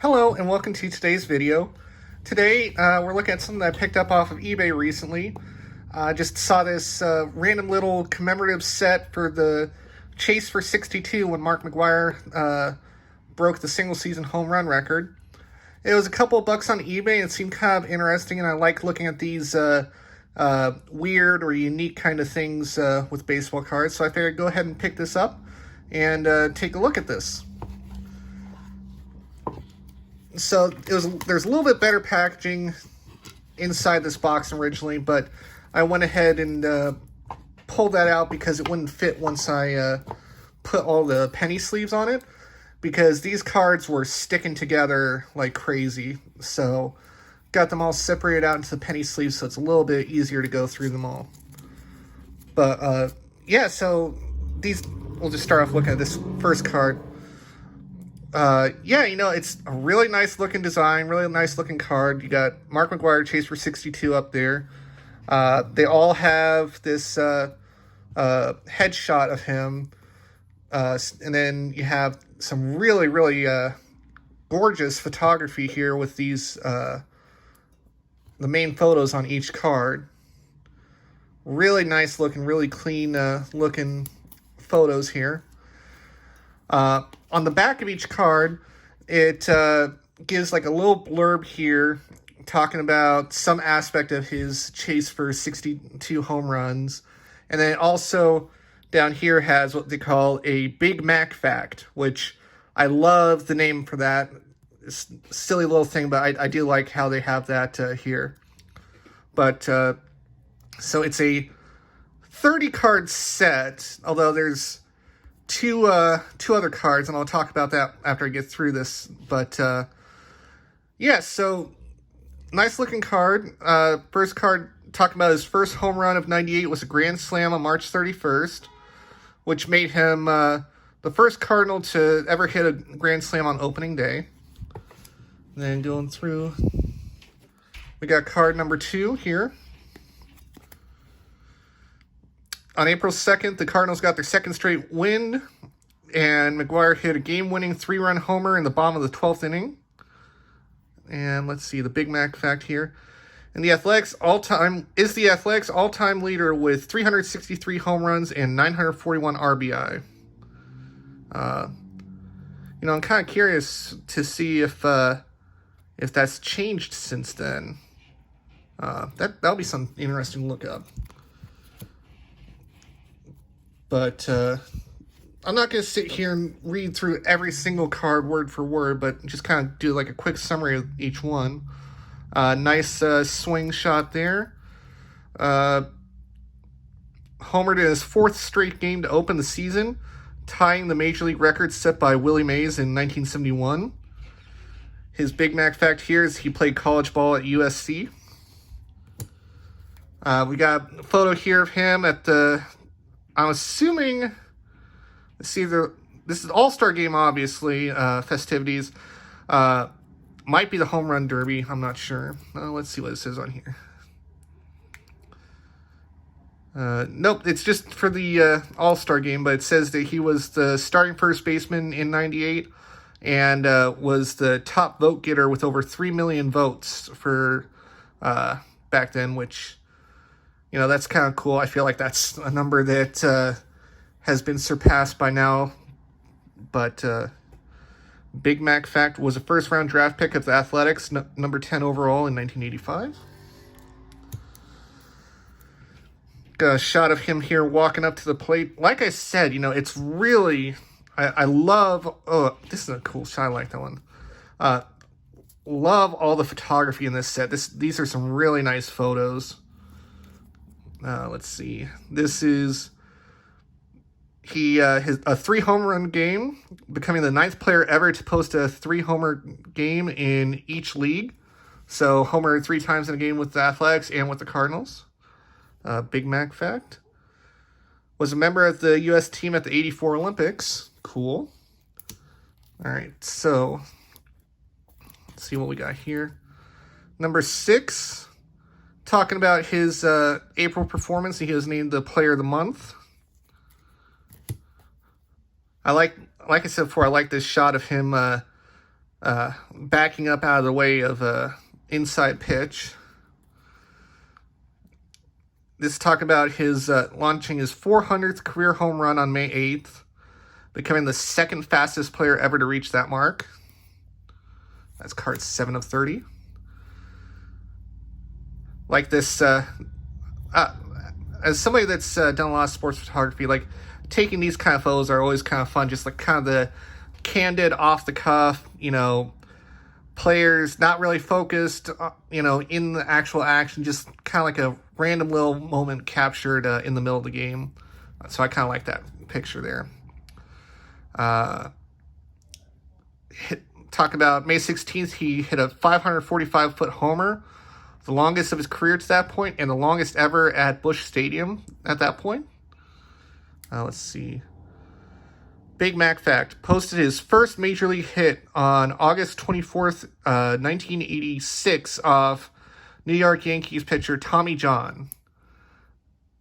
Hello and welcome to today's video. Today we're looking at something that I picked up off of eBay recently. I just saw this random little commemorative set for the chase for 62 when Mark McGwire broke the single season home run record. It was a couple of bucks on eBay and it seemed kind of interesting, and I like looking at these weird or unique kind of things with baseball cards, so I figured I'd go ahead and pick this up and take a look at this. So there's a little bit better packaging inside this box than originally, but I went ahead and pulled that out because it wouldn't fit once I put all the penny sleeves on it, because these cards were sticking together like crazy. So got them all separated out into the penny sleeves, so it's a little bit easier to go through them all. But yeah, so we'll just start off looking at this first card. Yeah, it's a really nice looking design, really nice looking card. You got Mark McGwire, chase for 62 up there. They all have this headshot of him. And then you have some really, really gorgeous photography here with these, the main photos on each card. Really nice looking, really clean looking photos here. On the back of each card, it gives like a little blurb here talking about some aspect of his chase for 62 home runs. And then it also down here has what they call a Big Mac fact, which I love the name for that. It's a silly little thing, but I do like how they have that here. But so it's a 30 card set, although there's two other cards, and I'll talk about that after I get through this. But yeah, so nice looking card. First card talking about his first home run of 98 was a grand slam on March 31st, which made him the first Cardinal to ever hit a grand slam on opening day. And then going through, we got card number 2 here. On April 2nd, the Cardinals got their second straight win, and McGwire hit a game-winning 3-run homer in the bottom of the 12th inning. And let's see, the Big Mac fact here. And the Athletics all-time leader with 363 home runs and 941 RBI. I'm kind of curious to see if that's changed since then. That'll be something interesting to look up. But I'm not going to sit here and read through every single card word for word, but just kind of do like a quick summary of each one. Nice swing shot there. Homered in his 4th straight game to open the season, tying the Major League record set by Willie Mays in 1971. His Big Mac fact here is he played college ball at USC. We got a photo here of him at the... I'm assuming, this is All-Star Game, obviously, festivities. Might be the Home Run Derby, I'm not sure. Let's see what it says on here. Nope, it's just for the All-Star Game, but it says that he was the starting first baseman in 98 and was the top vote getter with over 3 million votes for back then, which... that's kind of cool. I feel like that's a number that has been surpassed by now. But Big Mac fact was a first-round draft pick of the Athletics, number 10 overall in 1985. Got a shot of him here walking up to the plate. Like I said, it's really... I love... Oh, this is a cool shot. I like that one. Love all the photography in this set. These are some really nice photos. Let's see. This is a 3-home run game, becoming the 9th player ever to post a 3-homer game in each league. So homer 3 times in a game with the Athletics and with the Cardinals. Big Mac fact. Was a member of the U.S. team at the 84 Olympics. Cool. All right, so let's see what we got here. Number 6. Talking about his April performance, he was named the Player of the Month. I like I said before, I like this shot of him backing up out of the way of a inside pitch. This talk about his launching his 400th career home run on May 8th, becoming the second fastest player ever to reach that mark. That's card 7 of 30. Like this, as somebody that's done a lot of sports photography, like taking these kind of photos are always kind of fun. Just like kind of the candid, off the cuff, players not really focused, in the actual action, just kind of like a random little moment captured in the middle of the game. So I kind of like that picture there. Talk about May 16th, he hit a 545-foot homer, the longest of his career to that point, and the longest ever at Busch Stadium at that point. Let's see. Big Mac fact, posted his first major league hit on August 24th, 1986 off New York Yankees pitcher Tommy John.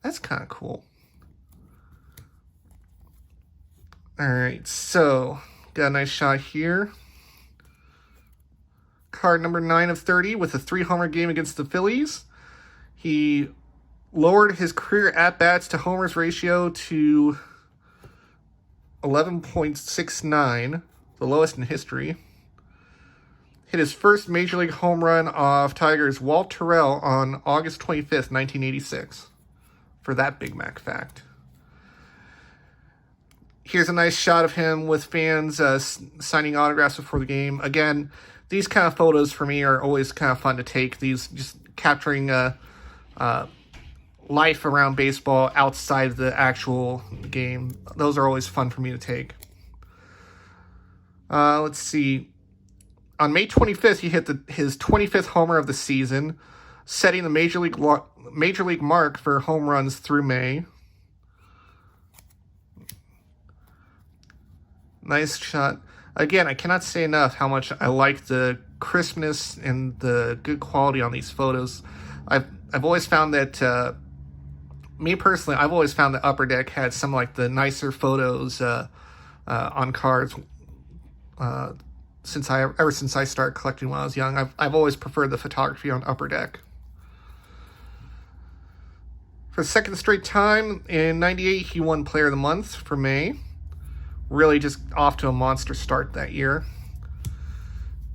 That's kind of cool. All right, so got a nice shot here. Card number 9 of 30 with a 3-homer game against the Phillies. He lowered his career at-bats to homers ratio to 11.69, the lowest in history. Hit his first major league home run off Tigers' Walt Terrell on August 25th, 1986. For that Big Mac fact. Here's a nice shot of him with fans signing autographs before the game. Again, these kind of photos for me are always kind of fun to take. These just capturing life around baseball outside of the actual game. Those are always fun for me to take. Let's see. On May 25th, he hit his 25th homer of the season, setting the major league mark for home runs through May. Nice shot. Again, I cannot say enough how much I like the crispness and the good quality on these photos. I've always found that, me personally, I've always found that Upper Deck had some like the nicer photos on cards. Ever since I started collecting when I was young, I've always preferred the photography on Upper Deck. For the second straight time in '98, he won Player of the Month for May. Really just off to a monster start that year.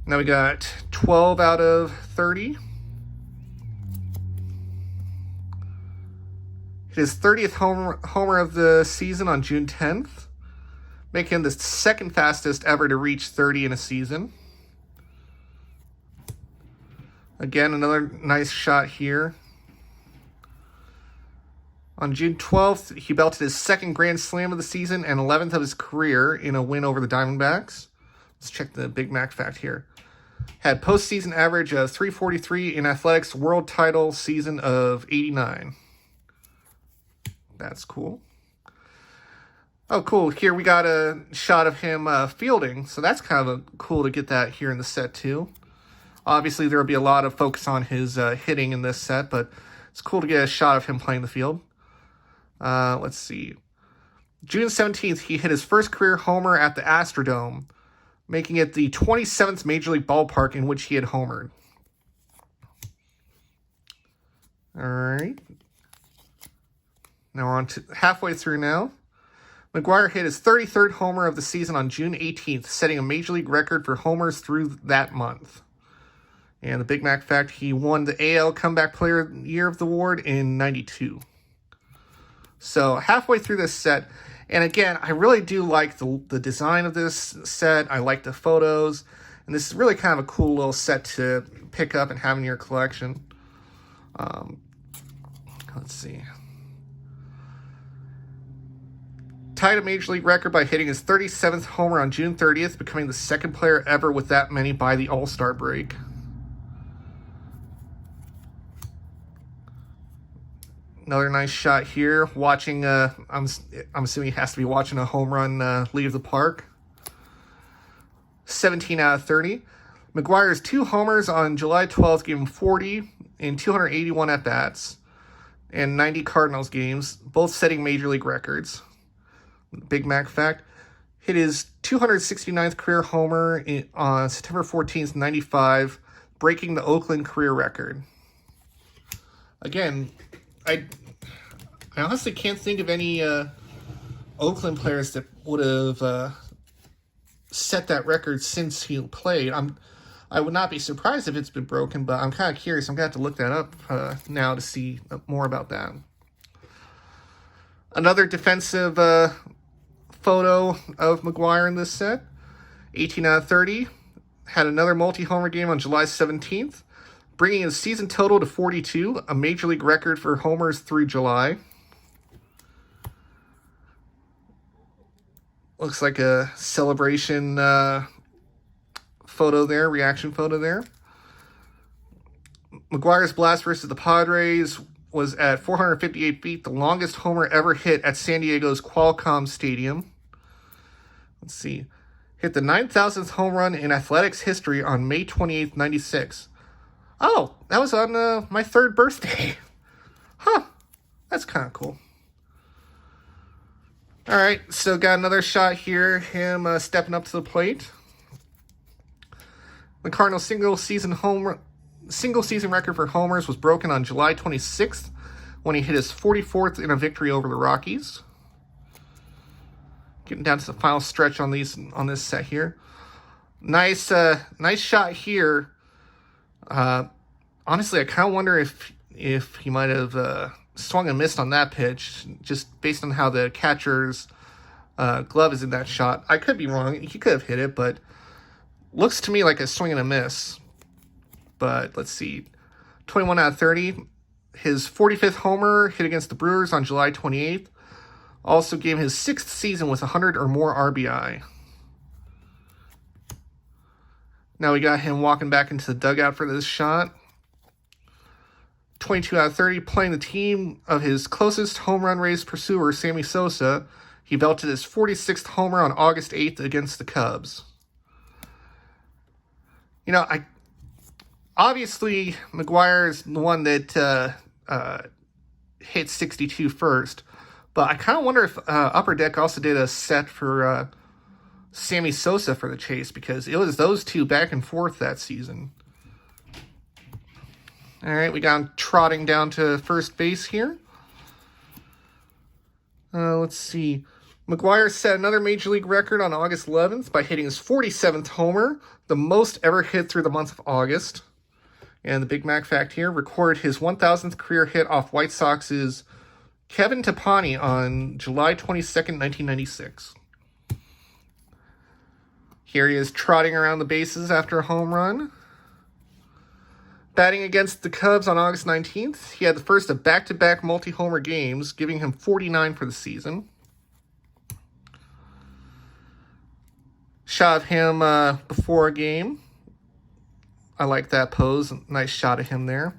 Now we got 12 out of 30. His 30th homer of the season on June 10th, making him the second fastest ever to reach 30 in a season. Again, another nice shot here. On June 12th, he belted his second Grand Slam of the season and 11th of his career in a win over the Diamondbacks. Let's check the Big Mac fact here. Had postseason average of .343 in Athletics' world title season of '89. That's cool. Oh, cool. Here we got a shot of him fielding. So that's kind of cool to get that here in the set, too. Obviously, there will be a lot of focus on his hitting in this set, but it's cool to get a shot of him playing the field. Let's see. June 17th, he hit his first career homer at the Astrodome, making it the 27th Major League ballpark in which he had homered. All right. Now we're on to halfway through now. McGwire hit his 33rd homer of the season on June 18th, setting a Major League record for homers through that month. And the Big Mac fact, he won the AL Comeback Player of the Year of the award in '92. So halfway through this set, and again, I really do like the design of this set. I like the photos, and this is really kind of a cool little set to pick up and have in your collection. Let's see. Tied a Major League record by hitting his 37th homer on June 30th, becoming the second player ever with that many by the All-Star break. Another nice shot here. Watching, I'm assuming he has to be watching a home run leave the park. 17 out of 30. McGwire's 2 homers on July 12th gave him 40 in 281 at-bats and 90 Cardinals games, both setting Major League records. Big Mac fact, hit his 269th career homer on September 14th, 95, breaking the Oakland career record. Again, I honestly can't think of any Oakland players that would have set that record since he played. I would not be surprised if it's been broken, but I'm kind of curious. I'm going to have to look that up now to see more about that. Another defensive photo of McGwire in this set. 18 out of 30. Had another multi-homer game on July 17th, bringing his season total to 42, a major league record for homers through July. Looks like a celebration photo there, reaction photo there. McGwire's blast versus the Padres was at 458 feet, the longest homer ever hit at San Diego's Qualcomm Stadium. Let's see. Hit the 9,000th home run in Athletics history on May 28th, 96. Oh, that was on my 3rd birthday. Huh. That's kind of cool. All right, so got another shot here, him stepping up to the plate. The Cardinals' single season record for homers was broken on July 26th when he hit his 44th in a victory over the Rockies. Getting down to the final stretch on this set here. Nice shot here. Honestly, I kind of wonder if he might have swung and missed on that pitch, just based on how the catcher's glove is in that shot. I could be wrong. He could have hit it, but looks to me like a swing and a miss. But let's see. 21 out of 30. His 45th homer hit against the Brewers on July 28th. Also gave his 6th season with 100 or more RBI. Now we got him walking back into the dugout for this shot. 22 out of 30, playing the team of his closest home run race pursuer, Sammy Sosa. He belted his 46th homer on August 8th against the Cubs. You know, obviously McGwire is the one that hit 62 first. But I kind of wonder if Upper Deck also did a set for Sammy Sosa for the chase, because it was those two back and forth that season. All right, we got him trotting down to first base here. Let's see. McGwire set another Major League record on August 11th by hitting his 47th homer, the most ever hit through the month of August. And the Big Mac fact here, recorded his 1,000th career hit off White Sox's Kevin Tapani on July 22nd, 1996. Here he is trotting around the bases after a home run. Batting against the Cubs on August 19th, he had the first of back-to-back multi-homer games, giving him 49 for the season. Shot of him before a game. I like that pose. Nice shot of him there.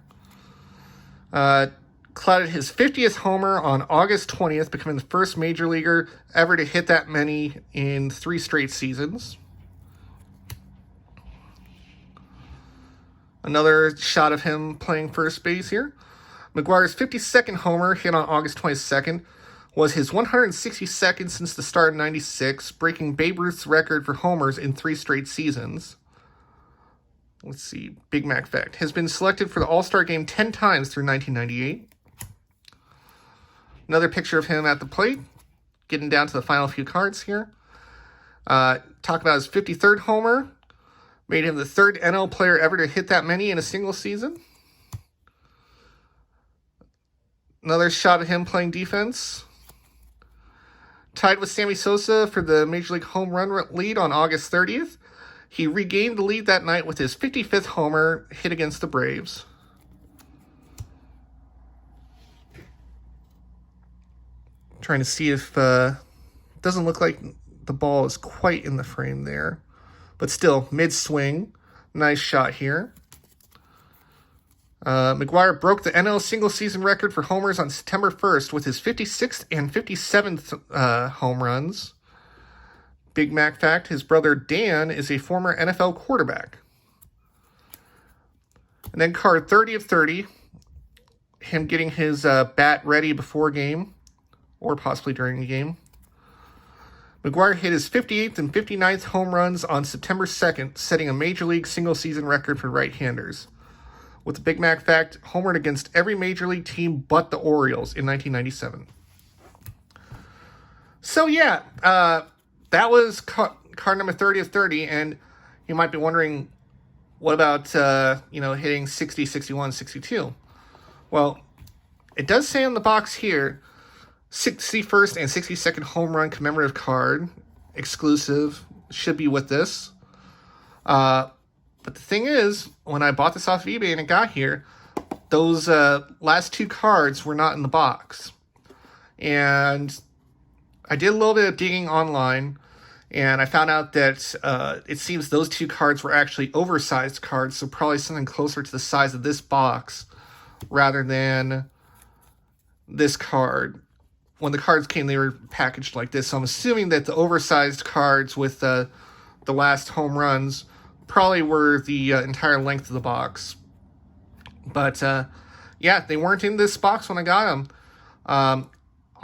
Clouded his 50th homer on August 20th, becoming the first major leaguer ever to hit that many in 3 straight seasons. Another shot of him playing first base here. McGwire's 52nd homer, hit on August 22nd, was his 162nd since the start of 96, breaking Babe Ruth's record for homers in 3 straight seasons. Let's see, Big Mac fact. Has been selected for the All-Star game 10 times through 1998. Another picture of him at the plate, getting down to the final few cards here. Talk about his 53rd homer. Made him the 3rd NL player ever to hit that many in a single season. Another shot of him playing defense. Tied with Sammy Sosa for the Major League home run lead on August 30th. He regained the lead that night with his 55th homer hit against the Braves. Trying to see if doesn't look like the ball is quite in the frame there, but still mid-swing. Nice shot here. McGwire broke the NL single-season record for homers on September 1st with his 56th and 57th home runs. Big Mac fact, his brother Dan is a former NFL quarterback. And then card 30 of 30, him getting his bat ready before game, or possibly during the game. McGwire hit his 58th and 59th home runs on September 2nd, setting a Major League single-season record for right-handers. With the Big Mac fact, homered against every Major League team but the Orioles in 1997. So yeah, that was card number 30 of 30, and you might be wondering, what about, hitting 60, 61, 62? Well, it does say on the box here, 61st and 62nd home run commemorative card, exclusive, should be with this. But the thing is, when I bought this off of eBay and it got here, those last two cards were not in the box. And I did a little bit of digging online, and I found out that it seems those two cards were actually oversized cards, so probably something closer to the size of this box rather than this card. When the cards came, they were packaged like this, so I'm assuming that the oversized cards with the last home runs probably were the entire length of the box. But, yeah, they weren't in this box when I got them.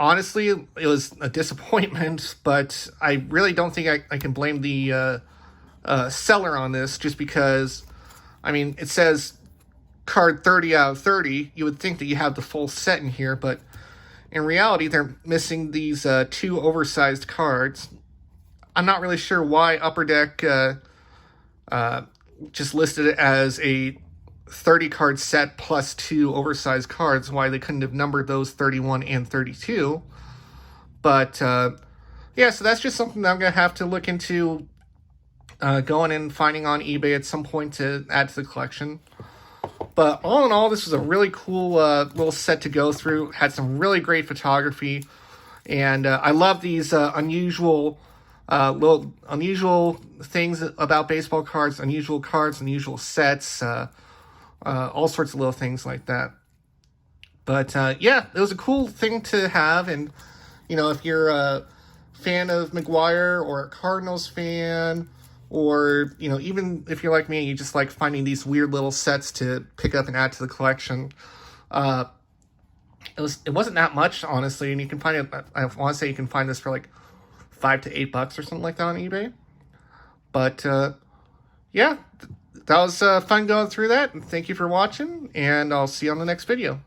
Honestly, it was a disappointment, but I really don't think I can blame the seller on this, just because, I mean, it says card 30 out of 30. You would think that you have the full set in here, but in reality, they're missing these two oversized cards. I'm not really sure why Upper Deck just listed it as a 30-card set plus two oversized cards, why they couldn't have numbered those 31 and 32. But, yeah, so that's just something that I'm going to have to look into going and finding on eBay at some point to add to the collection. But all in all, this was a really cool little set to go through. Had some really great photography. And I love these unusual things about baseball cards, unusual sets, all sorts of little things like that. But yeah, it was a cool thing to have. And, if you're a fan of McGwire or a Cardinals fan, or, even if you're like me, you just like finding these weird little sets to pick up and add to the collection. It wasn't that much, honestly, and you can find it, I want to say you can find this for like $5 to $8 or something like that on eBay. But, yeah, that was fun going through that, and thank you for watching, and I'll see you on the next video.